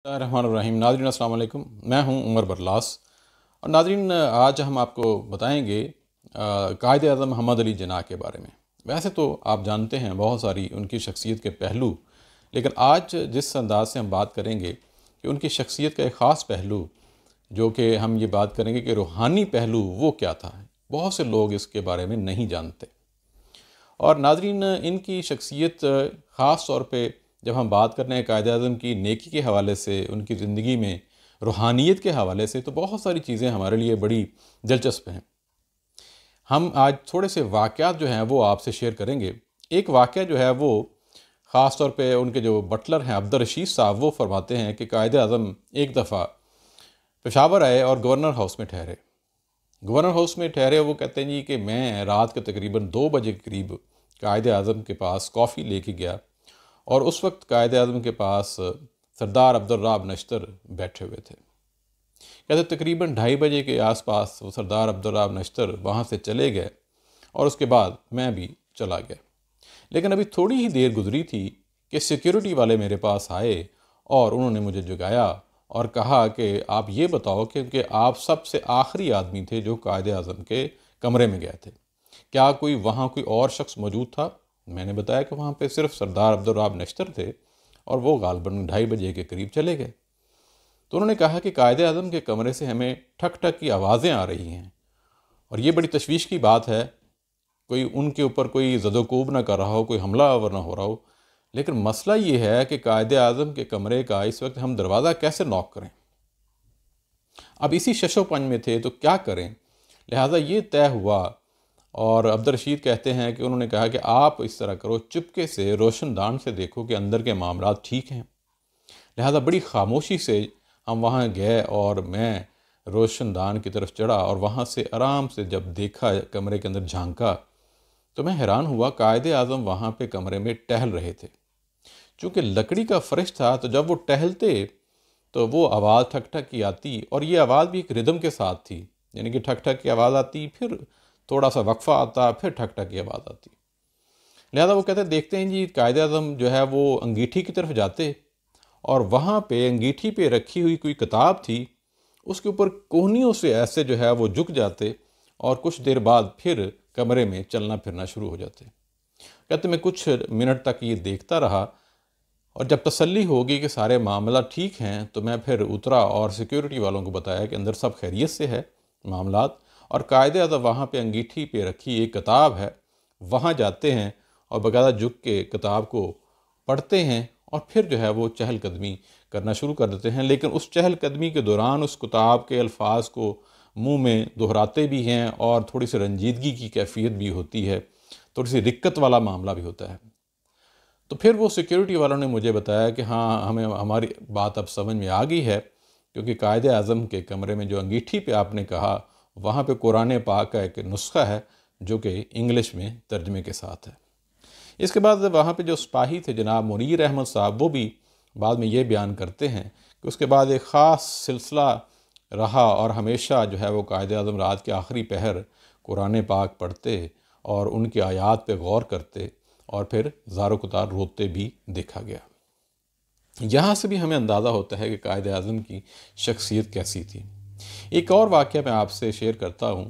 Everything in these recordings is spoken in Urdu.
الرحمن الرحیم ناظرین السلام علیکم، میں ہوں عمر برلاس۔ اور ناظرین، آج ہم آپ کو بتائیں گے قائد اعظم محمد علی جناح کے بارے میں۔ ویسے تو آپ جانتے ہیں بہت ساری ان کی شخصیت کے پہلو، لیکن آج جس انداز سے ہم بات کریں گے کہ ان کی شخصیت کا ایک خاص پہلو، جو کہ ہم یہ بات کریں گے کہ روحانی پہلو وہ کیا تھا، بہت سے لوگ اس کے بارے میں نہیں جانتے۔ اور ناظرین، ان کی شخصیت خاص طور پہ جب ہم بات کرتے ہیں قائد اعظم کی نیکی کے حوالے سے، ان کی زندگی میں روحانیت کے حوالے سے، تو بہت ساری چیزیں ہمارے لیے بڑی دلچسپ ہیں۔ ہم آج تھوڑے سے واقعات جو ہیں وہ آپ سے شیئر کریں گے۔ ایک واقعہ جو ہے وہ خاص طور پہ ان کے جو بٹلر ہیں عبدالرشید صاحب، وہ فرماتے ہیں کہ قائد اعظم ایک دفعہ پشاور آئے اور گورنر ہاؤس میں ٹھہرے۔ گورنر ہاؤس میں ٹھہرے، وہ کہتے ہیں جی کہ میں رات کے تقریباً 2 بجے کے قریب قائد اعظم کے پاس کافی لے کے گیا، اور اس وقت قائد اعظم کے پاس سردار عبدالراب نشتر بیٹھے ہوئے تھے۔ کہتے تقریباً 2:30 بجے کے آس پاس وہ سردار عبدالراب نشتر وہاں سے چلے گئے، اور اس کے بعد میں بھی چلا گیا۔ لیکن ابھی تھوڑی ہی دیر گزری تھی کہ سیکیورٹی والے میرے پاس آئے اور انہوں نے مجھے جگایا اور کہا کہ آپ یہ بتاؤ کہ آپ سب سے آخری آدمی تھے جو قائد اعظم کے کمرے میں گئے تھے، کیا وہاں کوئی اور شخص موجود تھا؟ میں نے بتایا کہ وہاں پہ صرف سردار عبدالراب نشتر تھے، اور وہ غالباً 2:30 بجے کے قریب چلے گئے۔ تو انہوں نے کہا کہ قائد اعظم کے کمرے سے ہمیں ٹھک ٹھک کی آوازیں آ رہی ہیں، اور یہ بڑی تشویش کی بات ہے، کوئی ان کے اوپر کوئی زد و کوب نہ کر رہا ہو، کوئی حملہ آور نہ ہو رہا ہو، لیکن مسئلہ یہ ہے کہ قائد اعظم کے کمرے کا اس وقت ہم دروازہ کیسے ناک کریں؟ اب اسی شش و پنج میں تھے تو کیا کریں؟ لہٰذا یہ طے ہوا، اور عبدالرشید کہتے ہیں کہ انہوں نے کہا کہ آپ اس طرح کرو، چپکے سے روشن دان سے دیکھو کہ اندر کے معاملات ٹھیک ہیں۔ لہٰذا بڑی خاموشی سے ہم وہاں گئے، اور میں روشن دان کی طرف چڑھا، اور وہاں سے آرام سے جب دیکھا، کمرے کے اندر جھانکا، تو میں حیران ہوا، قائد اعظم وہاں پہ کمرے میں ٹہل رہے تھے۔ چونکہ لکڑی کا فرش تھا، تو جب وہ ٹہلتے تو وہ آواز ٹھک ٹھک کی آتی، اور یہ آواز بھی ایک ردم کے ساتھ تھی، یعنی کہ ٹھک ٹھک کی آواز آتی، پھر تھوڑا سا وقفہ آتا، پھر ٹھک ٹھک کی آواز آتی۔ لہذا وہ کہتے دیکھتے ہیں جی قائد اعظم جو ہے وہ انگیٹھی کی طرف جاتے، اور وہاں پہ انگیٹھی پہ رکھی ہوئی کوئی کتاب تھی، اس کے اوپر کوہنیوں سے ایسے جو ہے وہ جھک جاتے، اور کچھ دیر بعد پھر کمرے میں چلنا پھرنا شروع ہو جاتے۔ کہتے میں کچھ منٹ تک یہ دیکھتا رہا، اور جب تسلی ہوگی کہ سارے معاملات ٹھیک ہیں تو میں پھر اترا اور سیکیورٹی والوں کو بتایا کہ اندر سب خیریت سے ہے معاملات، اور قائد اعظم وہاں پہ انگیٹھی پہ رکھی ایک کتاب ہے، وہاں جاتے ہیں اور باقاعدہ جھک کے کتاب کو پڑھتے ہیں، اور پھر جو ہے وہ چہل قدمی کرنا شروع کر دیتے ہیں۔ لیکن اس چہل قدمی کے دوران اس کتاب کے الفاظ کو منہ میں دہراتے بھی ہیں، اور تھوڑی سی رنجیدگی کی کیفیت بھی ہوتی ہے، تھوڑی سی رکت والا معاملہ بھی ہوتا ہے۔ تو پھر وہ سیکیورٹی والوں نے مجھے بتایا کہ ہاں، ہماری بات اب سمجھ میں آ گئی ہے، کیونکہ قائد اعظم کے کمرے میں جو انگیٹھی پہ آپ نے کہا، وہاں پہ قرآن پاک کا ایک نسخہ ہے جو کہ انگلش میں ترجمے کے ساتھ ہے۔ اس کے بعد وہاں پہ جو سپاہی تھے جناب منیر احمد صاحب، وہ بھی بعد میں یہ بیان کرتے ہیں کہ اس کے بعد ایک خاص سلسلہ رہا، اور ہمیشہ جو ہے وہ قائد اعظم رات کے آخری پہر قرآن پاک پڑھتے اور ان کی آیات پہ غور کرتے، اور پھر زار و قطار روتے بھی دیکھا گیا۔ یہاں سے بھی ہمیں اندازہ ہوتا ہے کہ قائد اعظم کی شخصیت کیسی تھی۔ ایک اور واقعہ میں آپ سے شیئر کرتا ہوں۔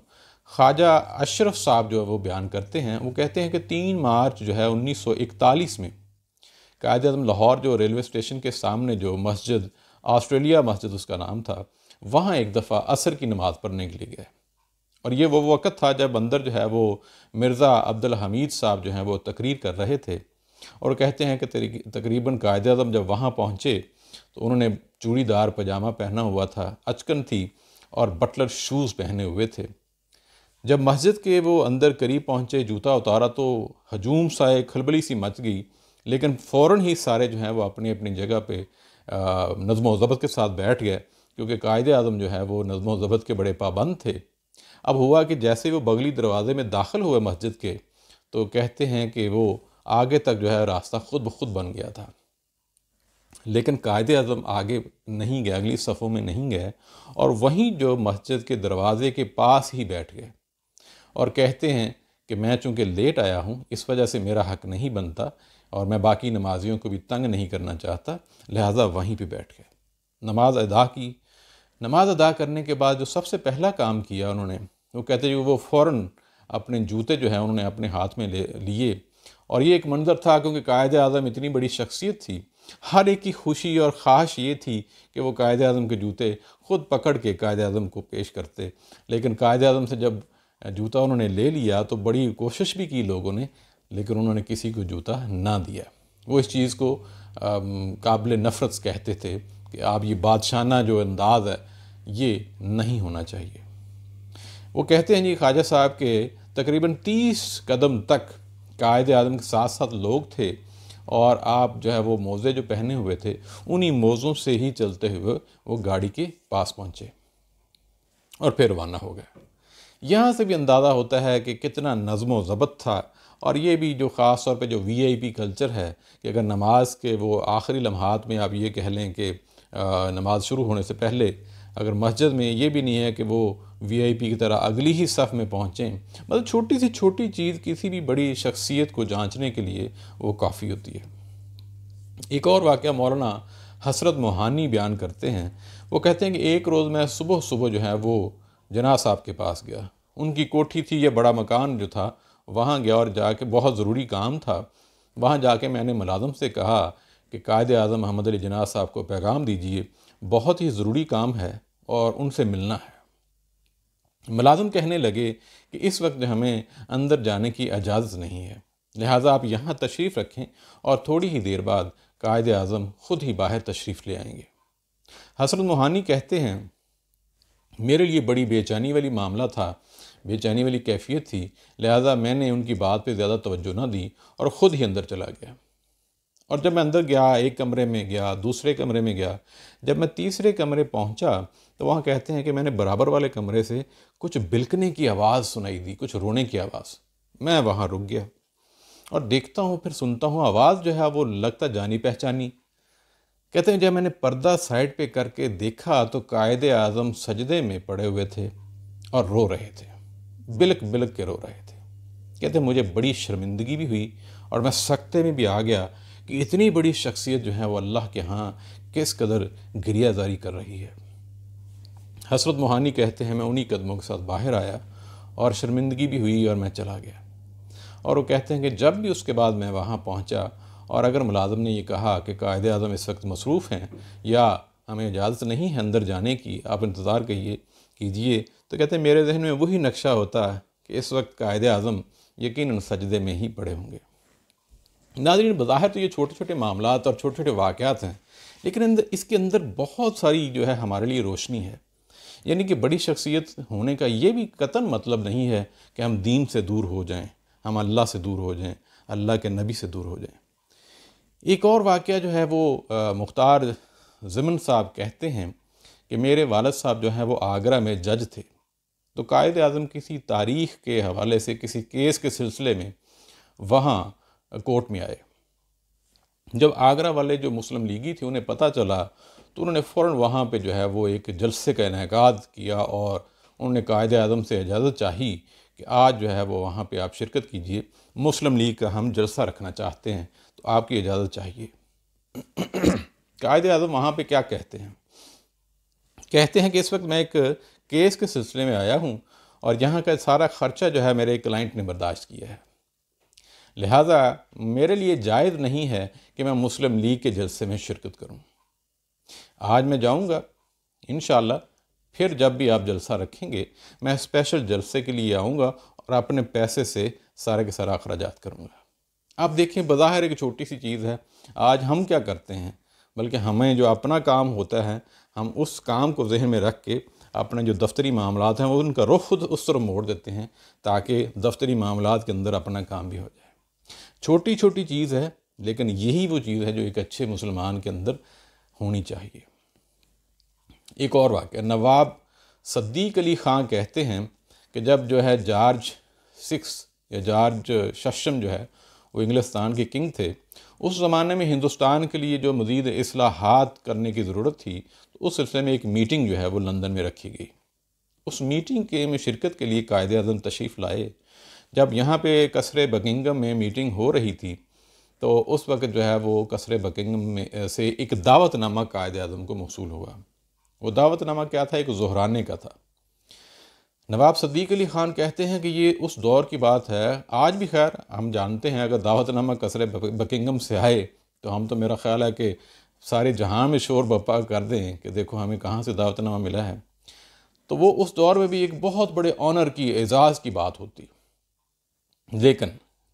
خواجہ اشرف صاحب جو وہ بیان کرتے ہیں، وہ کہتے ہیں کہ 3 مارچ جو ہے 1941 میں قائد اعظم لاہور جو ریلوے اسٹیشن کے سامنے جو مسجد، آسٹریلیا مسجد اس کا نام تھا، وہاں ایک دفعہ عصر کی نماز پڑھنے کے لیے گئے، اور یہ وہ وقت تھا جب اندر جو ہے وہ مرزا عبدالحمید صاحب جو ہیں وہ تقریر کر رہے تھے، اور کہتے ہیں کہ تقریباً قائد اعظم جب وہاں پہنچے تو انہوں نے چوڑی دار پاجامہ پہنا ہوا تھا، اچکن تھی، اور بٹلر شوز پہنے ہوئے تھے۔ جب مسجد کے وہ اندر قریب پہنچے، جوتا اتارا، تو ہجوم سا ایک کھلبلی سی مچ گئی، لیکن فوراً ہی سارے جو ہیں وہ اپنی اپنی جگہ پہ نظم و ضبط کے ساتھ بیٹھ گئے، کیونکہ قائد اعظم جو ہے وہ نظم و ضبط کے بڑے پابند تھے۔ اب ہوا کہ جیسے وہ بغلی دروازے میں داخل ہوئے مسجد کے، تو کہتے ہیں کہ وہ آگے تک جو ہے راستہ خود بخود بن گیا تھا، لیکن قائد اعظم آگے نہیں گئے، اگلی صفوں میں نہیں گئے، اور وہیں جو مسجد کے دروازے کے پاس ہی بیٹھ گئے، اور کہتے ہیں کہ میں چونکہ لیٹ آیا ہوں، اس وجہ سے میرا حق نہیں بنتا، اور میں باقی نمازیوں کو بھی تنگ نہیں کرنا چاہتا، لہٰذا وہیں پہ بیٹھ گئے۔ نماز ادا کی۔ نماز ادا کرنے کے بعد جو سب سے پہلا کام کیا انہوں نے، وہ کہتے ہیں وہ فوراً اپنے جوتے جو ہیں انہوں نے اپنے ہاتھ میں لیے، اور یہ ایک منظر تھا کیونکہ قائد اعظم اتنی بڑی شخصیت تھی، ہر ایک کی خوشی اور خواہش یہ تھی کہ وہ قائد اعظم کے جوتے خود پکڑ کے قائد اعظم کو پیش کرتے، لیکن قائد اعظم سے جب جوتا انہوں نے لے لیا تو بڑی کوشش بھی کی لوگوں نے، لیکن انہوں نے کسی کو جوتا نہ دیا۔ وہ اس چیز کو قابل نفرت کہتے تھے کہ آپ یہ بادشاہانہ جو انداز ہے یہ نہیں ہونا چاہیے۔ وہ کہتے ہیں جی خواجہ صاحب کے تقریباً 30 قدم تک قائد اعظم کے ساتھ ساتھ لوگ تھے، اور آپ جو ہے وہ موزے جو پہنے ہوئے تھے انہی موزوں سے ہی چلتے ہوئے وہ گاڑی کے پاس پہنچے اور پھر روانہ ہو گئے۔ یہاں سے بھی اندازہ ہوتا ہے کہ کتنا نظم و ضبط تھا، اور یہ بھی جو خاص طور پہ جو وی آئی پی کلچر ہے کہ اگر نماز کے وہ آخری لمحات میں آپ یہ کہہ لیں کہ نماز شروع ہونے سے پہلے اگر مسجد میں یہ بھی نہیں ہے کہ وہ وی آئی پی کی طرح اگلی ہی صف میں پہنچیں، مطلب چھوٹی سی چھوٹی چیز کسی بھی بڑی شخصیت کو جانچنے کے لیے وہ کافی ہوتی ہے۔ ایک اور واقعہ مولانا حسرت موہانی بیان کرتے ہیں۔ وہ کہتے ہیں کہ ایک روز میں صبح صبح جو ہے وہ جناح صاحب کے پاس گیا، ان کی کوٹھی تھی، یہ بڑا مکان جو تھا وہاں گیا، اور جا کے بہت ضروری کام تھا۔ وہاں جا کے میں نے ملازم سے کہا کہ قائد اعظم محمد علی جناح صاحب کو پیغام دیجئے، بہت ہی ضروری کام ہے اور ان سے ملنا ہے۔ ملازم کہنے لگے کہ اس وقت ہمیں اندر جانے کی اجازت نہیں ہے، لہٰذا آپ یہاں تشریف رکھیں اور تھوڑی ہی دیر بعد قائد اعظم خود ہی باہر تشریف لے آئیں گے۔ حسرت موہانی کہتے ہیں میرے لیے بڑی بے چینی والی معاملہ تھا، بے چینی والی کیفیت تھی، لہٰذا میں نے ان کی بات پہ زیادہ توجہ نہ دی اور خود ہی اندر چلا گیا۔ اور جب میں اندر گیا، ایک کمرے میں گیا، دوسرے کمرے میں گیا، جب میں تیسرے کمرے پہنچا تو وہاں کہتے ہیں کہ میں نے برابر والے کمرے سے کچھ بلکنے کی آواز سنائی دی، کچھ رونے کی آواز۔ میں وہاں رک گیا اور دیکھتا ہوں، پھر سنتا ہوں، آواز جو ہے وہ لگتا جانی پہچانی۔ کہتے ہیں جب میں نے پردہ سائڈ پہ کر کے دیکھا تو قائد اعظم سجدے میں پڑے ہوئے تھے اور رو رہے تھے، بلک بلک کے رو رہے تھے۔ کہتے ہیں مجھے بڑی شرمندگی بھی ہوئی اور میں سکتے میں بھی آ گیا کہ اتنی بڑی شخصیت جو ہے وہ اللہ کے ہاں کس قدر گریہ زاری کر رہی ہے۔ حسرت موہانی کہتے ہیں میں انہی قدموں کے ساتھ باہر آیا اور شرمندگی بھی ہوئی اور میں چلا گیا۔ اور وہ کہتے ہیں کہ جب بھی اس کے بعد میں وہاں پہنچا اور اگر ملازم نے یہ کہا کہ قائد اعظم اس وقت مصروف ہیں یا ہمیں اجازت نہیں ہے اندر جانے کی، آپ انتظار کیجئے، تو کہتے ہیں میرے ذہن میں وہی نقشہ ہوتا ہے کہ اس وقت قائد اعظم یقیناً سجدے میں ہی پڑے ہوں گے۔ ناظرین، بظاہر تو یہ چھوٹے چھوٹے معاملات اور چھوٹے چھوٹے واقعات ہیں، لیکن اس کے اندر بہت ساری جو ہے ہمارے لیے روشنی ہے۔ یعنی کہ بڑی شخصیت ہونے کا یہ بھی قطعاً مطلب نہیں ہے کہ ہم دین سے دور ہو جائیں، ہم اللہ سے دور ہو جائیں، اللہ کے نبی سے دور ہو جائیں۔ ایک اور واقعہ جو ہے وہ مختار ضمن صاحب کہتے ہیں کہ میرے والد صاحب جو ہیں وہ آگرہ میں جج تھے، تو قائد اعظم کسی تاریخ کے حوالے سے کسی کیس کے سلسلے میں وہاں کورٹ میں آئے۔ جب آگرہ والے جو مسلم لیگی تھے انہیں پتہ چلا تو انہوں نے فوراً وہاں پہ جو ہے وہ ایک جلسے کا انعقاد کیا اور انہوں نے قائد اعظم سے اجازت چاہی کہ آج جو ہے وہ وہاں پہ آپ شرکت کیجئے، مسلم لیگ کا ہم جلسہ رکھنا چاہتے ہیں، تو آپ کی اجازت چاہیے۔ قائد اعظم وہاں پہ کیا کہتے ہیں؟ کہتے ہیں کہ اس وقت میں ایک کیس کے سلسلے میں آیا ہوں اور یہاں کا سارا خرچہ جو ہے میرے کلائنٹ نے برداشت کیا ہے، لہٰذا میرے لیے جائز نہیں ہے کہ میں مسلم لیگ کے جلسے میں شرکت کروں۔ آج میں جاؤں گا، انشاءاللہ پھر جب بھی آپ جلسہ رکھیں گے میں اسپیشل جلسے کے لیے آؤں گا اور اپنے پیسے سے سارے کے سارا اخراجات کروں گا۔ آپ دیکھیں بظاہر ایک چھوٹی سی چیز ہے، آج ہم کیا کرتے ہیں، بلکہ ہمیں جو اپنا کام ہوتا ہے ہم اس کام کو ذہن میں رکھ کے اپنے جو دفتری معاملات ہیں وہ ان کا رخ خود اس طرح موڑ دیتے ہیں تاکہ دفتری معاملات کے اندر اپنا کام بھی ہو جائے۔ چھوٹی چھوٹی چیز ہے، لیکن یہی وہ چیز ہے جو ایک اچھے مسلمان کے اندر ہونی چاہیے۔ ایک اور واقعہ، نواب صدیق علی خان کہتے ہیں کہ جب جو ہے جارج ششم جو ہے وہ انگلستان کے کنگ تھے، اس زمانے میں ہندوستان کے لیے جو مزید اصلاحات کرنے کی ضرورت تھی تو اس سلسلے میں ایک میٹنگ جو ہے وہ لندن میں رکھی گئی۔ اس میٹنگ میں شرکت کے لیے قائد اعظم تشریف لائے۔ جب یہاں پہ قصر بکنگم میں میٹنگ ہو رہی تھی تو اس وقت جو ہے وہ قصر بکنگم میں سے ایک دعوت نامہ قائد اعظم کو موصول ہوا۔ وہ دعوت نامہ کیا تھا؟ ایک ظہرانے کا تھا۔ نواب صدیق علی خان کہتے ہیں کہ یہ اس دور کی بات ہے، آج بھی خیر ہم جانتے ہیں اگر دعوت نامہ قصر بکنگم سے آئے تو ہم تو میرا خیال ہے کہ سارے جہاں میں شور بپا کر دیں کہ دیکھو ہمیں کہاں سے دعوت نامہ ملا ہے۔ تو وہ اس دور میں بھی ایک بہت بڑے آنر کی، اعزاز کی بات ہوتی، لیکن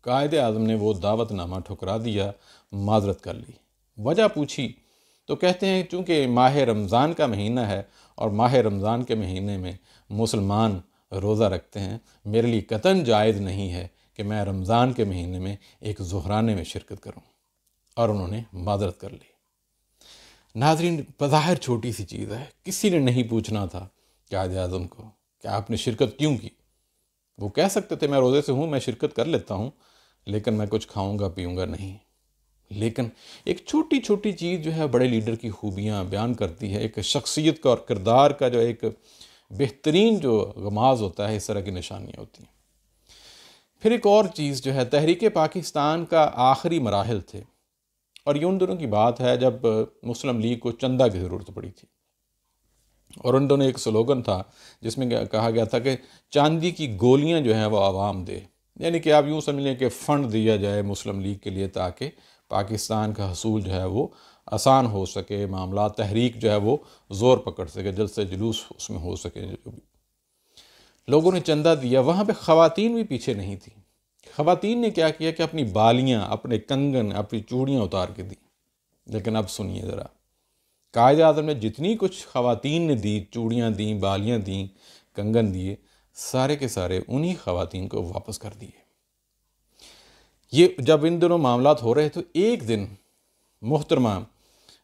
قائد اعظم نے وہ دعوت نامہ ٹھکرا دیا، معذرت کر لی۔ وجہ پوچھی تو کہتے ہیں چونکہ ماہ رمضان کا مہینہ ہے اور ماہ رمضان کے مہینے میں مسلمان روزہ رکھتے ہیں، میرے لیے قطعاً جائز نہیں ہے کہ میں رمضان کے مہینے میں ایک ظہرانے میں شرکت کروں، اور انہوں نے معذرت کر لی۔ ناظرین، بظاہر چھوٹی سی چیز ہے، کسی نے نہیں پوچھنا تھا قائد اعظم کو کہ آپ نے شرکت کیوں کی۔ وہ کہہ سکتے تھے میں روزے سے ہوں، میں شرکت کر لیتا ہوں، لیکن میں کچھ کھاؤں گا پیوں گا نہیں۔ لیکن ایک چھوٹی چھوٹی چیز جو ہے بڑے لیڈر کی خوبیاں بیان کرتی ہے، ایک شخصیت کا اور کردار کا جو ایک بہترین جو غماز ہوتا ہے، اس طرح کی نشانیاں ہوتی ہیں۔ پھر ایک اور چیز جو ہے، تحریک پاکستان کا آخری مراحل تھے، اور یہ ان دنوں کی بات ہے جب مسلم لیگ کو چندہ کی ضرورت پڑی تھی، اور ان دونوں ایک سلوگن تھا جس میں کہا گیا تھا کہ چاندی کی گولیاں جو ہیں وہ عوام دے، یعنی کہ آپ یوں سمجھ لیں کہ فنڈ دیا جائے مسلم لیگ کے لیے تاکہ پاکستان کا حصول جو ہے وہ آسان ہو سکے، معاملات تحریک جو ہے وہ زور پکڑ سکے، جلد سے جلوس اس میں ہو سکے۔ جو بھی لوگوں نے چندہ دیا، وہاں پہ خواتین بھی پیچھے نہیں تھیں۔ خواتین نے کیا کیا کہ اپنی بالیاں، اپنے کنگن، اپنی چوڑیاں اتار کے دیں۔ لیکن اب سنیے ذرا، قائد اعظم نے جتنی کچھ خواتین نے دی، چوڑیاں دیں، بالیاں دیں، کنگن دیے، سارے کے سارے انہی خواتین کو واپس کر دیے۔ یہ جب ان دونوں معاملات ہو رہے تو ایک دن محترمہ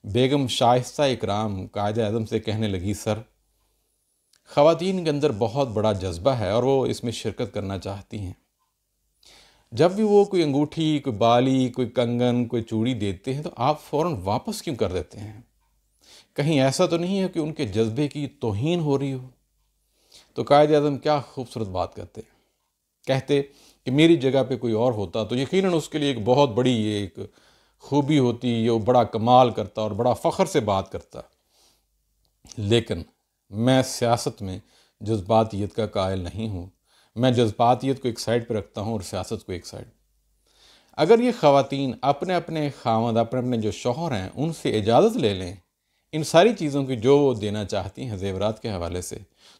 بیگم شائستہ اکرام قائد اعظم سے کہنے لگی، سر، خواتین کے اندر بہت بڑا جذبہ ہے اور وہ اس میں شرکت کرنا چاہتی ہیں، جب بھی وہ کوئی انگوٹھی، کوئی بالی، کوئی کنگن، کوئی چوڑی دیتے ہیں تو آپ فوراً واپس کیوں کر دیتے ہیں؟ کہیں ایسا تو نہیں ہے کہ ان کے جذبے کی توہین ہو رہی ہو؟ تو قائد اعظم کیا خوبصورت بات کہتے کہ میری جگہ پہ کوئی اور ہوتا تو یقیناً اس کے لیے ایک بہت بڑی یہ ایک خوبی ہوتی، یہ بڑا کمال کرتا اور بڑا فخر سے بات کرتا، لیکن میں سیاست میں جذباتیت کا قائل نہیں ہوں۔ میں جذباتیت کو ایک سائڈ پہ رکھتا ہوں اور سیاست کو ایک سائڈ۔ اگر یہ خواتین اپنے اپنے خاوند، اپنے اپنے جو شوہر ہیں، ان سے اجازت لے لیں ان ساری چیزوں کی جو وہ دینا چاہتی ہیں زیورات کے حوالے سے،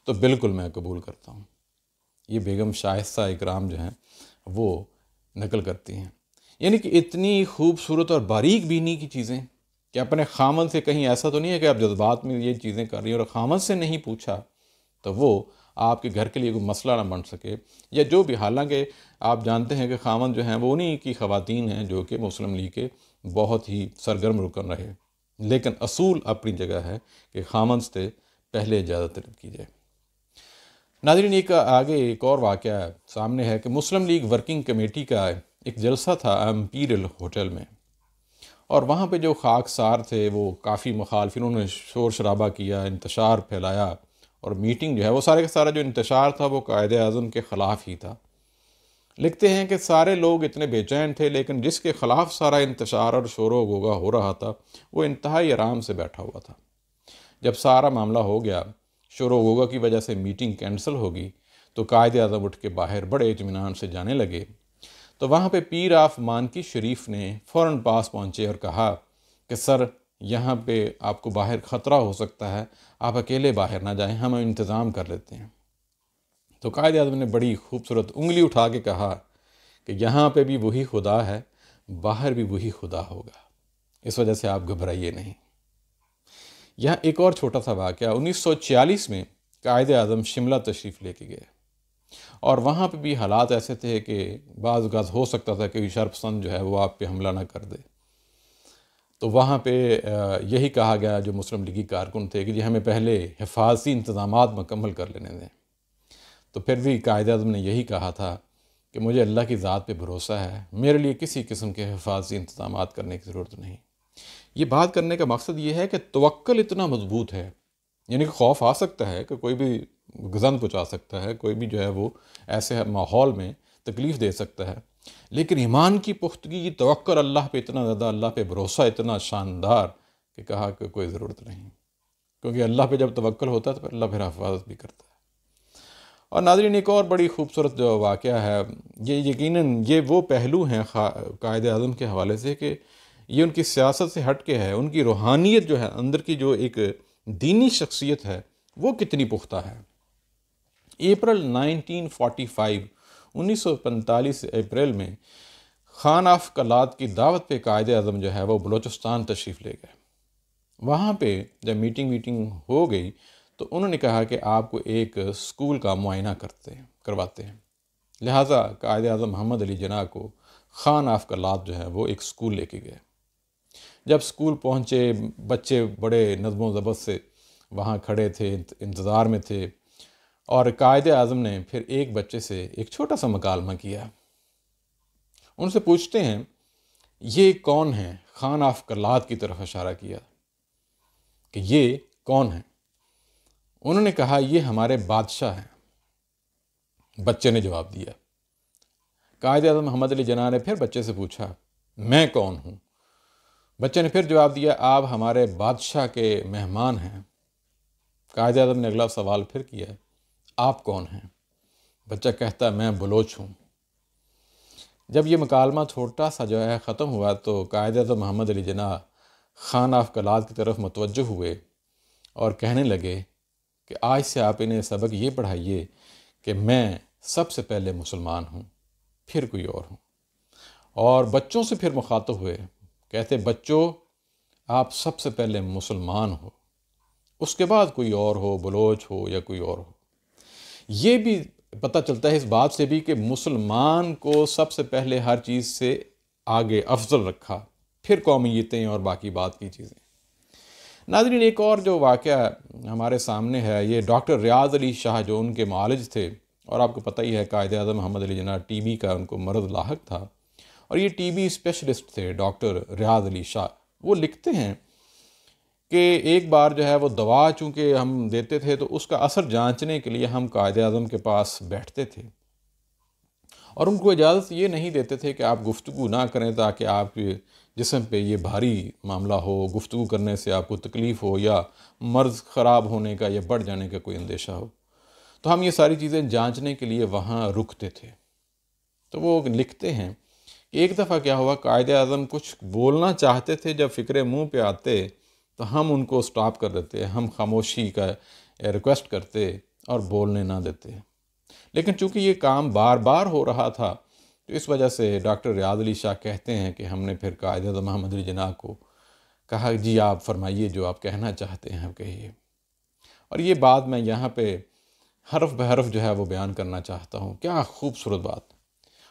تو بالکل میں قبول کرتا ہوں۔ یہ بیگم شائستہ اکرام جو ہیں وہ نقل کرتی ہیں، یعنی کہ اتنی خوبصورت اور باریک بینی کی چیزیں کہ اپنے خامن سے، کہیں ایسا تو نہیں ہے کہ آپ جذبات میں یہ چیزیں کر رہی ہیں اور خامن سے نہیں پوچھا تو وہ آپ کے گھر کے لیے کوئی مسئلہ نہ بن سکے، یا جو بھی، حالانکہ آپ جانتے ہیں کہ خامن جو ہیں وہ انہی کی خواتین ہیں جو کہ مسلم لیگ کے بہت ہی سرگرم رکن رہے، لیکن اصول اپنی جگہ ہے کہ خامن سے پہلے اجازت طلب کی جائے۔ ناظرین، ایک اور واقعہ سامنے ہے کہ مسلم لیگ ورکنگ کمیٹی کا ایک جلسہ تھا امپیریل ہوٹل میں، اور وہاں پہ جو خاکسار تھے وہ کافی مخالفین، انہوں نے شور شرابہ کیا، انتشار پھیلایا، اور میٹنگ جو ہے وہ سارے کا سارا جو انتشار تھا وہ قائد اعظم کے خلاف ہی تھا۔ لکھتے ہیں کہ سارے لوگ اتنے بے چین تھے، لیکن جس کے خلاف سارا انتشار اور شور و غوغا ہو رہا تھا وہ انتہائی آرام سے بیٹھا ہوا تھا۔ جب سارا معاملہ ہو گیا، شور و غوغا کی وجہ سے میٹنگ کینسل ہوگی، تو قائد اعظم اٹھ کے باہر بڑے اطمینان سے جانے لگے، تو وہاں پہ پیر آف مانکی شریف نے فوراً پاس پہنچے اور کہا کہ سر، یہاں پہ آپ کو باہر خطرہ ہو سکتا ہے، آپ اکیلے باہر نہ جائیں، ہم انتظام کر لیتے ہیں۔ تو قائد اعظم نے بڑی خوبصورت انگلی اٹھا کے کہا کہ یہاں پہ بھی وہی خدا ہے، باہر بھی وہی خدا ہوگا، اس وجہ سے آپ گھبرائیے نہیں۔ یہاں ایک اور چھوٹا سا واقعہ، 1946 میں قائد اعظم شملہ تشریف لے کے گئے، اور وہاں پہ بھی حالات ایسے تھے کہ بعض اوقات ہو سکتا تھا کہ شرپسند جو ہے وہ آپ پہ حملہ نہ کر دے۔ تو وہاں پہ یہی کہا گیا جو مسلم لیگی کارکن تھے کہ جی ہمیں پہلے حفاظتی انتظامات مکمل کر لینے دیں۔ تو پھر بھی قائد اعظم نے یہی کہا تھا کہ مجھے اللہ کی ذات پہ بھروسہ ہے، میرے لیے کسی قسم کے حفاظتی انتظامات کرنے کی ضرورت نہیں۔ یہ بات کرنے کا مقصد یہ ہے کہ توکل اتنا مضبوط ہے، یعنی کہ خوف آ سکتا ہے کہ کوئی بھی گزن پہنچا سکتا ہے، کوئی بھی جو ہے وہ ایسے ماحول میں تکلیف دے سکتا ہے، لیکن ایمان کی پختگی، توکل اللہ پہ اتنا زیادہ، اللہ پہ بھروسہ اتنا شاندار کہ کہا کہ کوئی ضرورت نہیں، کیونکہ اللہ پہ جب توکل ہوتا ہے تو اللہ پھر حفاظت بھی کرتا ہے۔ اور ناظرین، ایک اور بڑی خوبصورت جو واقعہ ہے، یہ یقیناً یہ وہ پہلو ہیں قائد اعظم کے حوالے سے کہ یہ ان کی سیاست سے ہٹ کے ہے، ان کی روحانیت جو ہے، اندر کی جو ایک دینی شخصیت ہے، وہ کتنی پختہ ہے۔ اپریل 1945 اپریل میں خان آف کلات کی دعوت پہ قائد اعظم جو ہے وہ بلوچستان تشریف لے گئے۔ وہاں پہ جب میٹنگ ہو گئی تو انہوں نے کہا کہ آپ کو ایک اسکول کا معائنہ کرواتے ہیں، لہٰذا قائد اعظم محمد علی جناح کو خان آف کلات جو ہے وہ ایک اسکول لے کے گئے۔ جب اسکول پہنچے، بچے بڑے نظم و ضبط سے وہاں کھڑے تھے، انتظار میں تھے، اور قائد اعظم نے پھر ایک بچے سے ایک چھوٹا سا مکالمہ کیا۔ ان سے پوچھتے ہیں یہ کون ہیں؟ خان آف کلات کی طرف اشارہ کیا کہ یہ کون ہیں؟ انہوں نے کہا یہ ہمارے بادشاہ ہیں۔ بچے نے جواب دیا۔ قائد اعظم محمد علی جناح نے پھر بچے سے پوچھا میں کون ہوں؟ بچے نے پھر جواب دیا آپ ہمارے بادشاہ کے مہمان ہیں۔ قائد اعظم نے اگلا سوال پھر کیا آپ کون ہیں؟ بچہ کہتا میں بلوچ ہوں۔ جب یہ مکالمہ چھوٹا سا جو ہے ختم ہوا تو قائد اعظم محمد علی جناح خان آف کلات کی طرف متوجہ ہوئے اور کہنے لگے کہ آج سے آپ انہیں سبق یہ پڑھائیے کہ میں سب سے پہلے مسلمان ہوں، پھر کوئی اور ہوں۔ اور بچوں سے پھر مخاطب ہوئے، کہتے بچوں آپ سب سے پہلے مسلمان ہو، اس کے بعد کوئی اور ہو، بلوچ ہو یا کوئی اور ہو۔ یہ بھی پتہ چلتا ہے اس بات سے بھی کہ مسلمان کو سب سے پہلے ہر چیز سے آگے افضل رکھا، پھر قومیتیں اور باقی بات کی چیزیں۔ ناظرین، ایک اور جو واقعہ ہمارے سامنے ہے، یہ ڈاکٹر ریاض علی شاہ جو ان کے معالج تھے، اور آپ کو پتہ ہی ہے قائد اعظم محمد علی جناح ٹی بی کا ان کو مرض لاحق تھا، اور یہ ٹی بی اسپیشلسٹ تھے ڈاکٹر ریاض علی شاہ۔ وہ لکھتے ہیں کہ ایک بار جو ہے وہ دوا چونکہ ہم دیتے تھے تو اس کا اثر جانچنے کے لیے ہم قائد اعظم کے پاس بیٹھتے تھے، اور ان کو اجازت یہ نہیں دیتے تھے کہ آپ گفتگو نہ کریں تاکہ آپ کے جسم پہ یہ بھاری معاملہ ہو، گفتگو کرنے سے آپ کو تکلیف ہو یا مرض خراب ہونے کا یا بڑھ جانے کا کوئی اندیشہ ہو۔ تو ہم یہ ساری چیزیں جانچنے کے لیے وہاں رکتے تھے۔ تو وہ لکھتے ہیں کہ ایک دفعہ کیا ہوا، قائد اعظم کچھ بولنا چاہتے تھے، جب فکرے منہ پہ آتے تو ہم ان کو سٹاپ کر دیتے، ہم خاموشی کا ریکویسٹ کرتے اور بولنے نہ دیتے۔ لیکن چونکہ یہ کام بار بار ہو رہا تھا تو اس وجہ سے ڈاکٹر ریاض علی شاہ کہتے ہیں کہ ہم نے پھر قائد اعظم محمد علی جناح کو کہا جی آپ فرمائیے جو آپ کہنا چاہتے ہیں کہیے۔ اور یہ بات میں یہاں پہ حرف بہ حرف جو ہے وہ بیان کرنا چاہتا ہوں۔ کیا خوبصورت بات!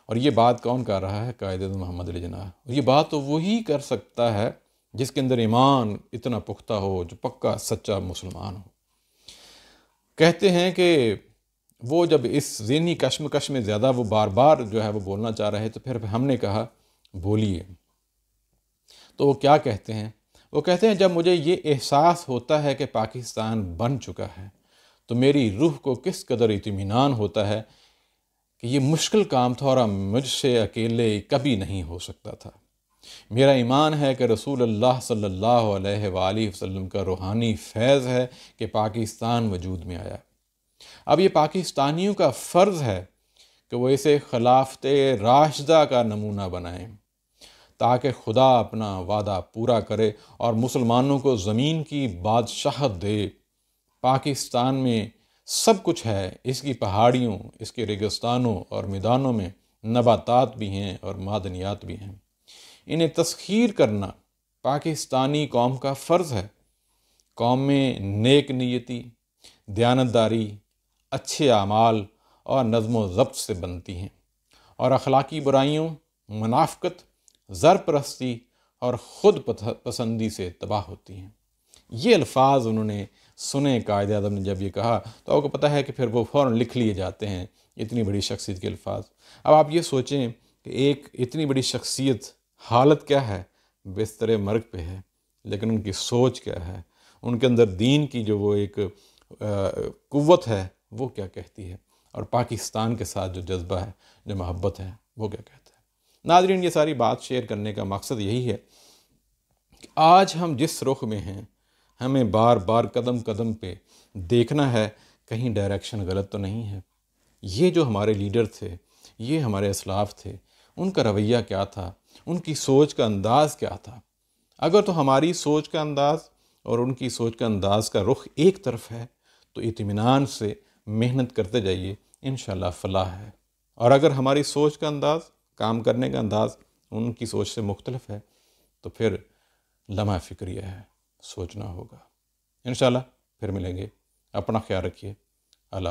اور یہ بات کون کر رہا ہے؟ قائد اعظم محمد علی جناح۔ اور یہ بات تو وہی کر سکتا ہے جس کے اندر ایمان اتنا پختہ ہو، جو پکا سچا مسلمان ہو۔ کہتے ہیں کہ وہ جب اس ذہنی کشمکش میں زیادہ وہ بار بار جو ہے وہ بولنا چاہ رہے تو پھر ہم نے کہا بولیے۔ تو وہ کیا کہتے ہیں؟ وہ کہتے ہیں جب مجھے یہ احساس ہوتا ہے کہ پاکستان بن چکا ہے تو میری روح کو کس قدر اطمینان ہوتا ہے کہ یہ مشکل کام تھا اور مجھ سے اکیلے کبھی نہیں ہو سکتا تھا۔ میرا ایمان ہے کہ رسول اللہ صلی اللہ علیہ وآلہ وسلم کا روحانی فیض ہے کہ پاکستان وجود میں آیا۔ اب یہ پاکستانیوں کا فرض ہے کہ وہ اسے خلافت راشدہ کا نمونہ بنائیں تاکہ خدا اپنا وعدہ پورا کرے اور مسلمانوں کو زمین کی بادشاہت دے۔ پاکستان میں سب کچھ ہے، اس کی پہاڑیوں، اس کے ریگستانوں اور میدانوں میں نباتات بھی ہیں اور معدنیات بھی ہیں۔ انہیں تسخیر کرنا پاکستانی قوم کا فرض ہے۔ قوم میں نیک نیتی، دیانتداری، اچھے اعمال اور نظم و ضبط سے بنتی ہیں، اور اخلاقی برائیوں، منافقت، زر پرستی اور خود پسندی سے تباہ ہوتی ہیں۔ یہ الفاظ انہوں نے سنے قائد اعظم نے جب یہ کہا تو آپ کو پتہ ہے کہ پھر وہ فوراً لکھ لیے جاتے ہیں اتنی بڑی شخصیت کے الفاظ۔ اب آپ یہ سوچیں کہ ایک اتنی بڑی شخصیت حالت کیا ہے، بستر مرگ پہ ہے، لیکن ان کی سوچ کیا ہے، ان کے اندر دین کی جو وہ ایک قوت ہے وہ کیا کہتی ہے، اور پاکستان کے ساتھ جو جذبہ ہے، جو محبت ہے، وہ کیا کہتا ہے۔ ناظرین، یہ ساری بات شیئر کرنے کا مقصد یہی ہے کہ آج ہم جس رخ میں ہیں ہمیں بار بار قدم قدم پہ دیکھنا ہے کہیں ڈائریکشن غلط تو نہیں ہے۔ یہ جو ہمارے لیڈر تھے، یہ ہمارے اسلاف تھے، ان کا رویہ کیا تھا، ان کی سوچ کا انداز کیا تھا؟ اگر تو ہماری سوچ کا انداز اور ان کی سوچ کا انداز کا رخ ایک طرف ہے تو اطمینان سے محنت کرتے جائیے، انشاءاللہ فلاح ہے۔ اور اگر ہماری سوچ کا انداز، کام کرنے کا انداز ان کی سوچ سے مختلف ہے تو پھر لمحہ فکریہ ہے، سوچنا ہوگا۔ انشاءاللہ پھر ملیں گے، اپنا خیال رکھیے، اللہ